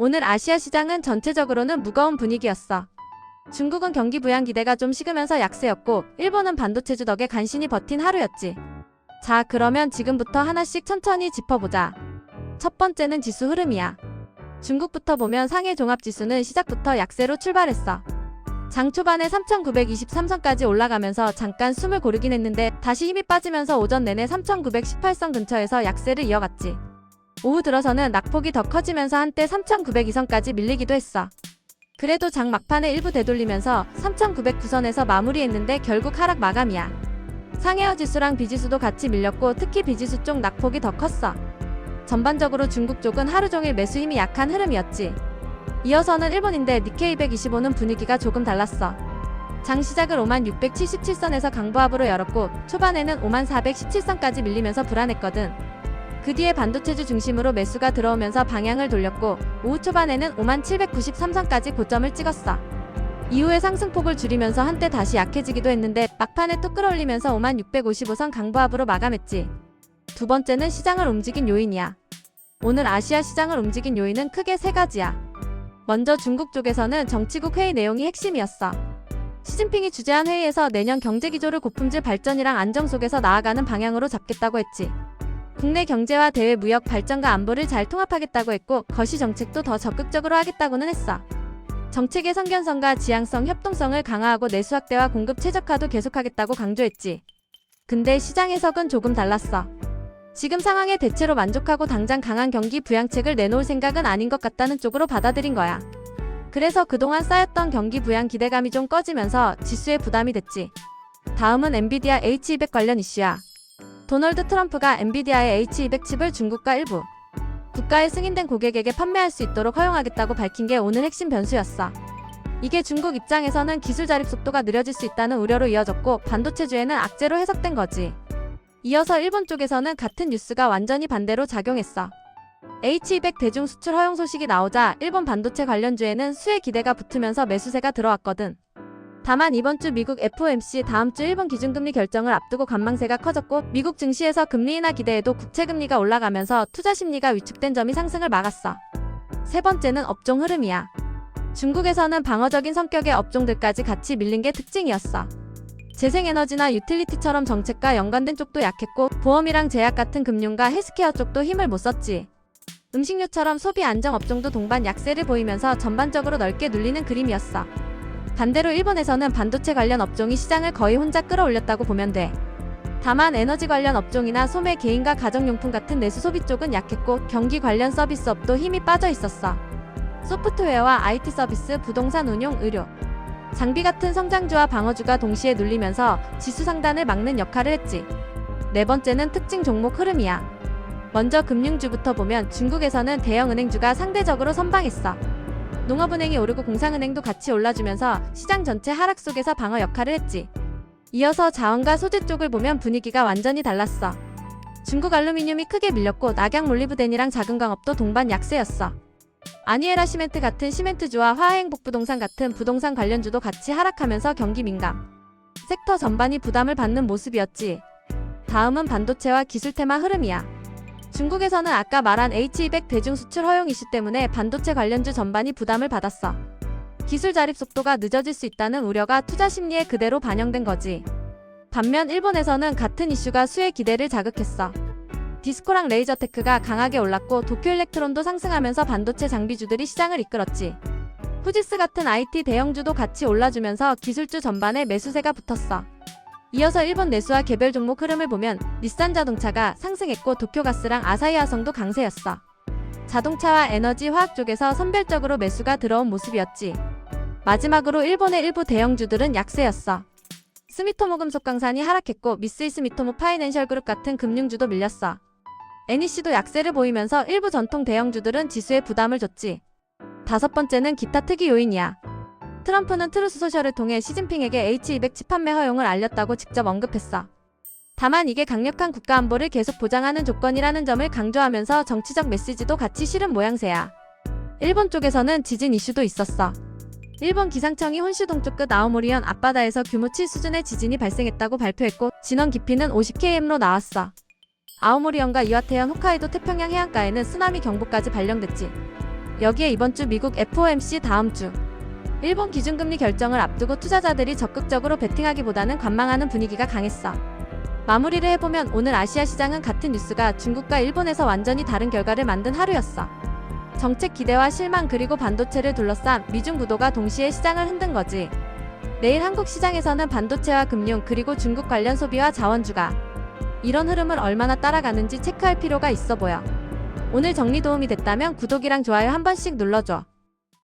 오늘 아시아 시장은 전체적으로는 무거운 분위기였어. 중국은 경기 부양 기대가 좀 식으면서 약세였고, 일본은 반도체주 덕에 간신히 버틴 하루였지. 자, 그러면 지금부터 하나씩 천천히 짚어보자. 첫 번째는 지수 흐름이야. 중국부터 보면 상해 종합지수는 시작부터 약세로 출발했어. 장 초반에 3,923선까지 올라가면서 잠깐 숨을 고르긴 했는데 다시 힘이 빠지면서 오전 내내 3,918선 근처에서 약세를 이어갔지. 오후 들어서는 낙폭이 더 커지면서 한때 3,902선까지 밀리기도 했어. 그래도 장 막판에 일부 되돌리면서 3,909선에서 마무리했는데 결국 하락 마감이야. 상해어 지수랑 비지수도 같이 밀렸고 특히 비지수 쪽 낙폭이 더 컸어. 전반적으로 중국 쪽은 하루 종일 매수 힘이 약한 흐름이었지. 이어서는 일본인데 니케이 225는 분위기가 조금 달랐어. 장 시작을 5677선에서 강보합으로 열었고 초반에는 5417선까지 밀리면서 불안했거든. 그 뒤에 반도체주 중심으로 매수가 들어오면서 방향을 돌렸고 오후 초반에는 5793선까지 고점을 찍었어. 이후에 상승폭을 줄이면서 한때 다시 약해지기도 했는데 막판에 또 끌어올리면서 5655선 강보합으로 마감했지. 두 번째는 시장을 움직인 요인이야. 오늘 아시아 시장을 움직인 요인은 크게 세 가지야. 먼저 중국 쪽에서는 정치국 회의 내용이 핵심이었어. 시진핑이 주재한 회의에서 내년 경제기조를 고품질 발전이랑 안정 속에서 나아가는 방향으로 잡겠다고 했지. 국내 경제와 대외 무역 발전과 안보를 잘 통합하겠다고 했고 거시 정책도 더 적극적으로 하겠다고는 했어. 정책의 성견성과 지향성, 협동성을 강화하고 내수 확대와 공급 최적화도 계속하겠다고 강조했지. 근데 시장 해석은 조금 달랐어. 지금 상황에 대체로 만족하고 당장 강한 경기 부양책을 내놓을 생각은 아닌 것 같다는 쪽으로 받아들인 거야. 그래서 그동안 쌓였던 경기 부양 기대감이 좀 꺼지면서 지수에 부담이 됐지. 다음은 엔비디아 H200 관련 이슈야. 도널드 트럼프가 엔비디아의 H200 칩을 중국과 일부 국가에 승인된 고객에게 판매할 수 있도록 허용하겠다고 밝힌 게 오늘 핵심 변수였어. 이게 중국 입장에서는 기술 자립 속도가 느려질 수 있다는 우려로 이어졌고 반도체주에는 악재로 해석된 거지. 이어서 일본 쪽에서는 같은 뉴스가 완전히 반대로 작용했어. H200 대중 수출 허용 소식이 나오자 일본 반도체 관련주에는 수혜 기대가 붙으면서 매수세가 들어왔거든. 다만 이번 주 미국 FOMC 다음 주 일본 기준금리 결정을 앞두고 관망세가 커졌고 미국 증시에서 금리 인하 기대에도 국채금리가 올라가면서 투자 심리가 위축된 점이 상승을 막았어. 세 번째는 업종 흐름이야. 중국에서는 방어적인 성격의 업종들까지 같이 밀린 게 특징이었어. 재생에너지나 유틸리티처럼 정책과 연관된 쪽도 약했고 보험이랑 제약 같은 금융과 헬스케어 쪽도 힘을 못 썼지. 음식료처럼 소비 안정 업종도 동반 약세를 보이면서 전반적으로 넓게 눌리는 그림이었어. 반대로 일본에서는 반도체 관련 업종이 시장을 거의 혼자 끌어올렸다고 보면 돼. 다만 에너지 관련 업종이나 소매 개인과 가정용품 같은 내수 소비 쪽은 약했고 경기 관련 서비스업도 힘이 빠져 있었어. 소프트웨어와 IT 서비스, 부동산 운용, 의료, 장비 같은 성장주와 방어주가 동시에 눌리면서 지수 상단을 막는 역할을 했지. 네 번째는 특징 종목 흐름이야. 먼저 금융주부터 보면 중국에서는 대형은행주가 상대적으로 선방했어. 농업은행이 오르고 공상은행도 같이 올라주면서 시장 전체 하락 속에서 방어 역할을 했지. 이어서 자원과 소재 쪽을 보면 분위기가 완전히 달랐어. 중국 알루미늄이 크게 밀렸고 낙양 몰리브덴이랑 자금광업도 동반 약세였어. 아니에라 시멘트 같은 시멘트주와 화해행복부동산 같은 부동산 관련주도 같이 하락하면서 경기 민감 섹터 전반이 부담을 받는 모습이었지. 다음은 반도체와 기술 테마 흐름이야. 중국에서는 아까 말한 H200 대중 수출 허용 이슈 때문에 반도체 관련주 전반이 부담을 받았어. 기술 자립 속도가 늦어질 수 있다는 우려가 투자 심리에 그대로 반영된 거지. 반면 일본에서는 같은 이슈가 수혜 기대를 자극했어. 디스코랑 레이저테크가 강하게 올랐고 도쿄일렉트론도 상승하면서 반도체 장비주들이 시장을 이끌었지. 후지스 같은 IT 대형주도 같이 올라주면서 기술주 전반에 매수세가 붙었어. 이어서 일본 내수와 개별 종목 흐름을 보면 닛산 자동차가 상승했고 도쿄가스랑 아사히 화성도 강세였어. 자동차와 에너지, 화학 쪽에서 선별적으로 매수가 들어온 모습이었지. 마지막으로 일본의 일부 대형주들은 약세였어. 스미토모 금속강산이 하락했고 미쓰이 스미토모 파이낸셜 그룹 같은 금융주도 밀렸어. NEC도 약세를 보이면서 일부 전통 대형주들은 지수에 부담을 줬지. 다섯 번째는 기타 특이 요인이야. 트럼프는 트루스 소셜을 통해 시진핑에게 H200 칩 판매 허용을 알렸다고 직접 언급했어. 다만 이게 강력한 국가 안보를 계속 보장하는 조건이라는 점을 강조하면서 정치적 메시지도 같이 실은 모양새야. 일본 쪽에서는 지진 이슈도 있었어. 일본 기상청이 혼슈 동쪽 끝 아오모리현 앞바다에서 규모 7 수준의 지진이 발생했다고 발표했고 진원 깊이는 50km로 나왔어. 아오모리현과 이와테현, 홋카이도 태평양 해안가에는 쓰나미 경보까지 발령됐지. 여기에 이번 주 미국 FOMC 다음 주 일본 기준금리 결정을 앞두고 투자자들이 적극적으로 베팅하기보다는 관망하는 분위기가 강했어. 마무리를 해보면 오늘 아시아 시장은 같은 뉴스가 중국과 일본에서 완전히 다른 결과를 만든 하루였어. 정책 기대와 실망 그리고 반도체를 둘러싼 미중 구도가 동시에 시장을 흔든 거지. 내일 한국 시장에서는 반도체와 금융 그리고 중국 관련 소비와 자원주가 이런 흐름을 얼마나 따라가는지 체크할 필요가 있어 보여. 오늘 정리 도움이 됐다면 구독이랑 좋아요 한 번씩 눌러줘.